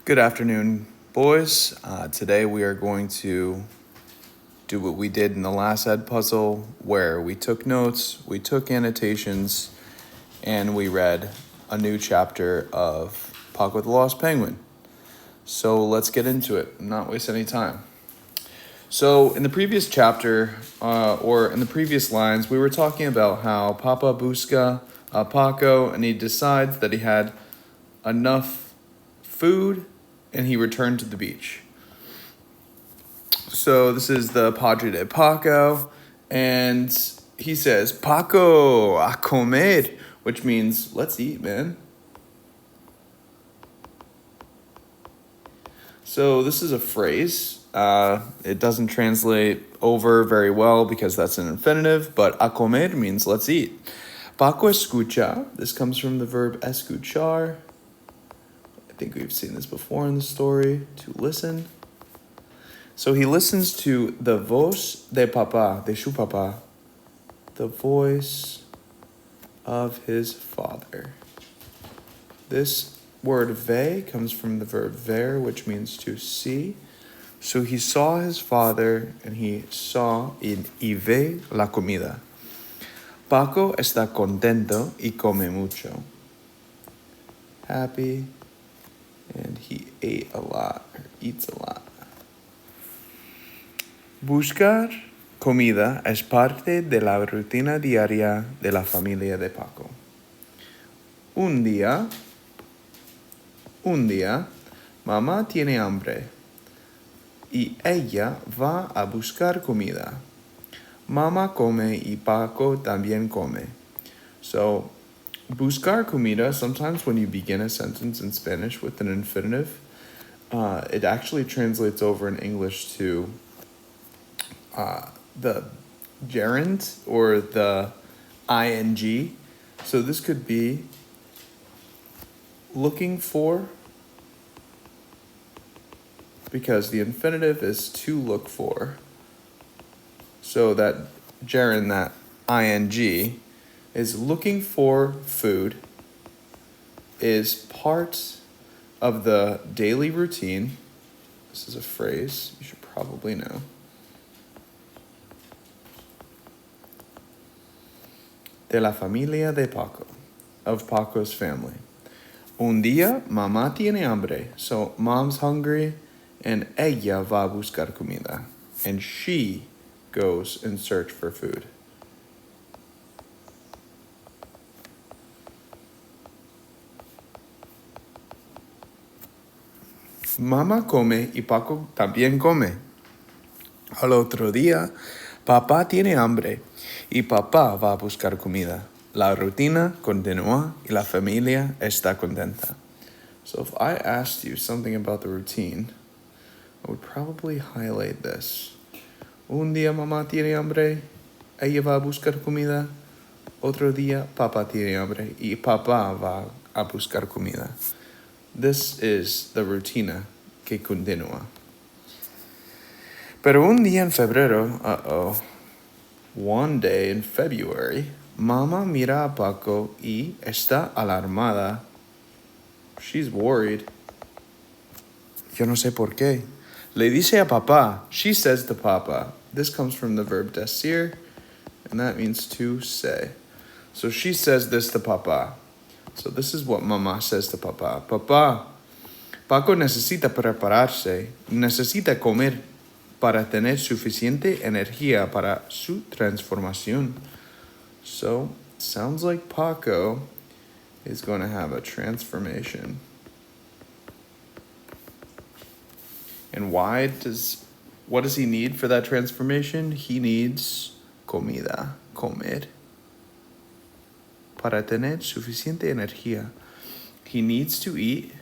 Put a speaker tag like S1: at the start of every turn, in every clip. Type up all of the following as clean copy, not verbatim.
S1: Good afternoon, boys. Today we are going to do what we did in the last ed puzzle, where we took notes, we took annotations, and we read a new chapter of Paco the Lost Penguin. So let's get into it and not waste any time. So in the previous chapter, or in the previous lines, we were talking about how Papa busca a Paco, and he decides that he had enough food and he returned to the beach. So this is the Padre de Paco, and he says, Paco, a comer, which means, let's eat, man. So this is a phrase. It doesn't translate over very well because that's an infinitive, but a comer means let's eat. Paco escucha, this comes from the verb escuchar. I think we've seen this before in the story, to listen. So he listens to the voz de papá, de su papá, the voice of his father. This word ve comes from the verb ver, which means to see. So he saw his father and he saw y ve la comida. Paco está contento y come mucho. Happy. And he ate a lot, or eats a lot. Buscar comida es parte de la rutina diaria de la familia de Paco. Un día, mamá tiene hambre y ella va a buscar comida. Mamá come y Paco también come. So, buscar comida, sometimes when you begin a sentence in Spanish with an infinitive, it actually translates over in English to the gerund or the ing. So this could be looking for, because the infinitive is to look for. So that gerund, that ing, is looking for food, is part of the daily routine. This is a phrase you should probably know. De la familia de Paco, of Paco's family. Un día, mamá tiene hambre, so mom's hungry, and ella va a buscar comida, and she goes in search for food. Mamá come y Paco también come. Al otro día, papá tiene hambre y papá va a buscar comida. La rutina continúa y la familia está contenta. So if I asked you something about the routine, I would probably highlight this. Un día mamá tiene hambre, ella va a buscar comida. Otro día papá tiene hambre y papá va a buscar comida. This is the rutina que continúa. Pero un día en febrero, one day in February, Mama mira a Paco y está alarmada. She's worried. Yo no sé por qué. Le dice a papá. She says to Papa. This comes from the verb decir, and that means to say. So she says this to Papa. So this is what Mama says to Papa. Papá, Paco necesita prepararse, necesita comer para tener suficiente energía para su transformación. So, sounds like Paco is going to have a transformation. And what does he need for that transformation? He needs comida, comer. Para tener suficiente energía. He needs to eat.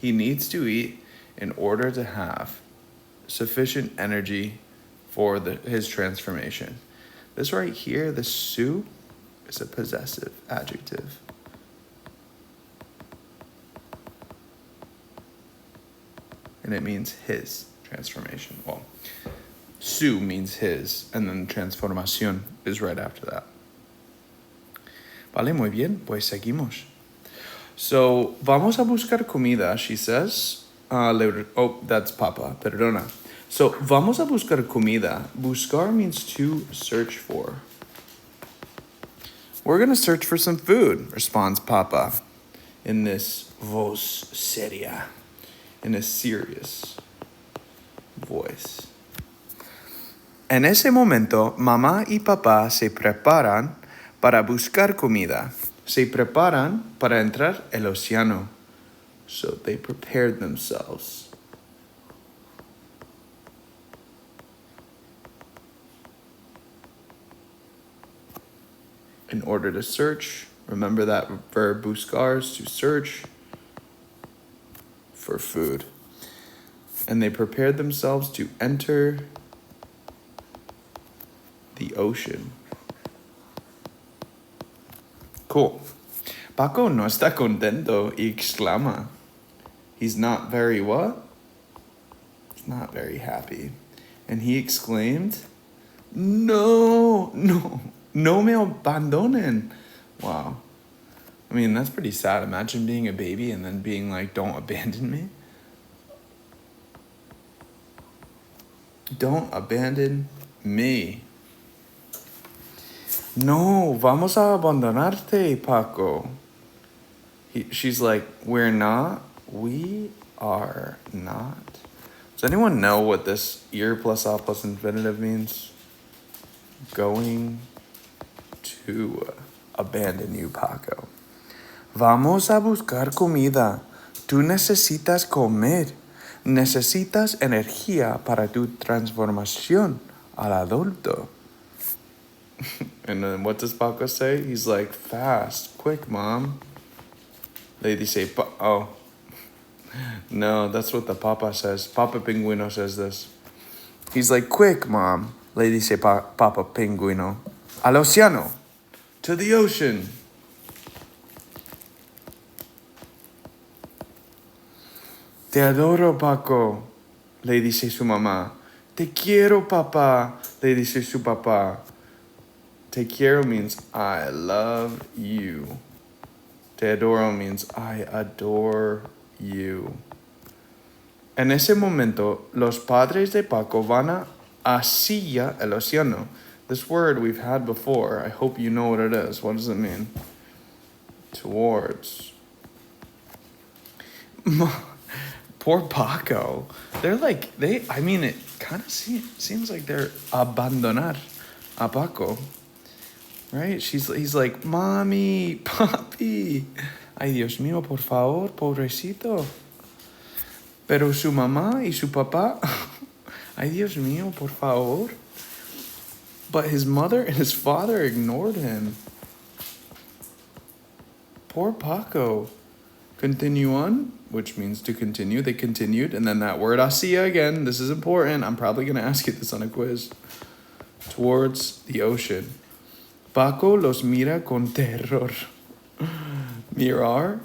S1: He needs to eat in order to have sufficient energy for his transformation. This right here, the su, is a possessive adjective. And it means his transformation. Well, su means his, and then transformación is right after that. Vale, muy bien, pues seguimos. So, vamos a buscar comida, she says. That's Papa, perdona. So, vamos a buscar comida. Buscar means to search for. We're gonna search for some food, responds Papa in this voz seria, in a serious voice. En ese momento, mamá y papá se preparan para buscar comida. Se preparan para entrar el océano. So they prepared themselves. In order to search, remember that verb buscar is to search for food. And they prepared themselves to enter the ocean. Cool. Paco no está contento y exclama. He's not very what? He's not very happy. And he exclaimed, no me abandonen. Wow. I mean, that's pretty sad. Imagine being a baby and then being like, don't abandon me. Don't abandon me. No, vamos a abandonarte, Paco. She's like, we're not. We are not. Does anyone know what this ir plus a plus infinitive means? Going to abandon you, Paco. Vamos a buscar comida. Tú necesitas comer. Necesitas energía para tu transformación al adulto. And then what does Paco say? He's like, fast, quick, mom. They say, oh. No, that's what the Papa says. Papa Pinguino says this. He's like, quick, mom. Lady say, Papa Pinguino. Al océano. To the ocean. Te adoro, Paco. Le dice su mamá. Te quiero, papá. Le dice su papá. Te quiero means I love you. Te adoro means I adore you. En ese momento, los padres de Paco van hacia el océano. This word we've had before. I hope you know what it is. What does it mean? Towards. Poor Paco. It kind of seems like they're abandonar a Paco. Right? He's like, Mommy, Papi. Ay, Dios mío, por favor, pobrecito. Pero su mamá y su papá. Ay, Dios mío, por favor. But his mother and his father ignored him. Poor Paco. Continue on, which means to continue. They continued. And then that word hacia again. This is important. I'm probably going to ask you this on a quiz. Towards the ocean. Paco los mira con terror. Mirar.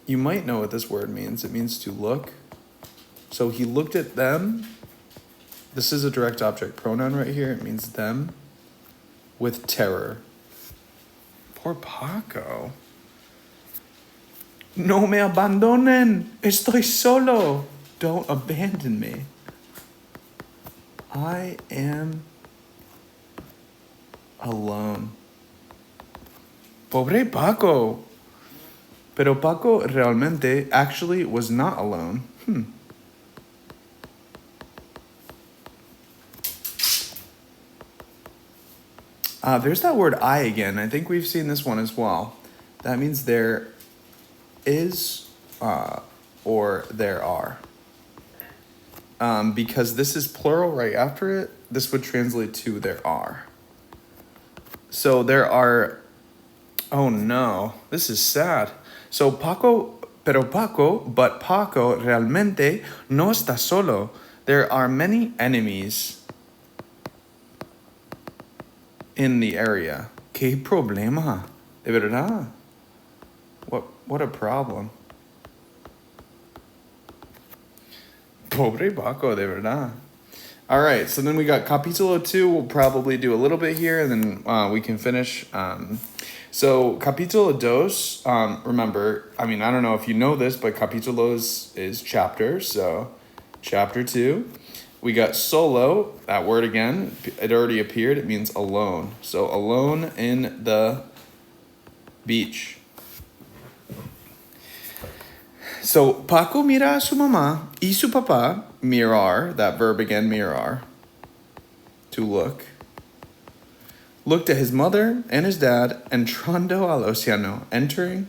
S1: You might know what this word means. It means to look. So he looked at them. This is a direct object pronoun right here. It means them with terror. Poor Paco. No me abandonen. Estoy solo. Don't abandon me. I am alone. Pobre Paco. Pero Paco realmente actually was not alone. There's that word I again. I think we've seen this one as well. That means there is or there are. Because this is plural right after it, this would translate to there are. So there are, oh no, this is sad. So Paco realmente no está solo. There are many enemies in the area. ¿Qué problema? De verdad. What a problem. Pobre Paco, de verdad. All right, so then we got capítulo 2. We'll probably do a little bit here, and then we can finish. So capítulo dos, remember, I mean, I don't know if you know this, but capítulos is chapter. So chapter 2, we got solo, that word again. It already appeared. It means alone. So alone in the beach. So Paco mira a su mamá y su papá, mirar, that verb again, mirar, to look. Looked at his mother and his dad, entrando al océano, entering.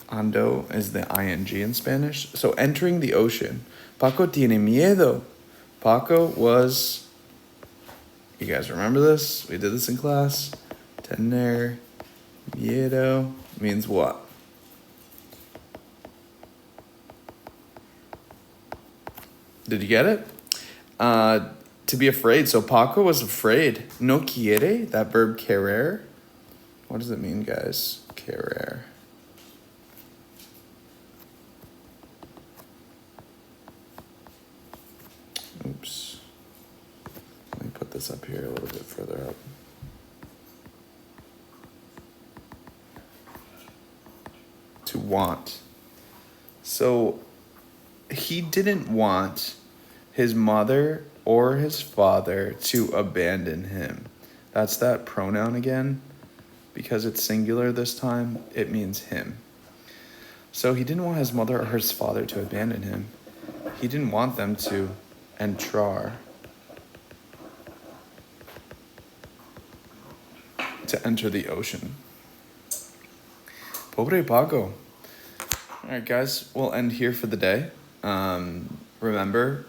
S1: Ando is the ing in Spanish. So entering the ocean. Paco tiene miedo. Paco was, you guys remember this? We did this in class. Tener miedo means what? Did you get it? To be afraid. So Paco was afraid. No quiere, that verb querer. What does it mean, guys? Querer. Oops. Let me put this up here a little bit further up. To want. So he didn't want his mother or his father to abandon him. That's that pronoun again. Because it's singular this time, it means him. So he didn't want his mother or his father to abandon him. He didn't want them to entrar, to enter the ocean. Pobre Paco. All right, guys, we'll end here for the day. Remember,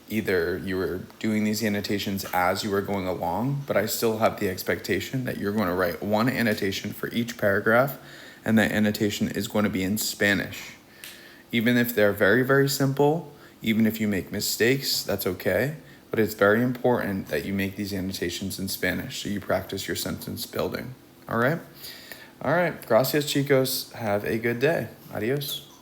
S1: either you were doing these annotations as you were going along, but I still have the expectation that you're going to write one annotation for each paragraph, and that annotation is going to be in Spanish. Even if they're very, very simple, even if you make mistakes, that's okay. But it's very important that you make these annotations in Spanish so you practice your sentence building. All right? All right. Gracias, chicos. Have a good day. Adios.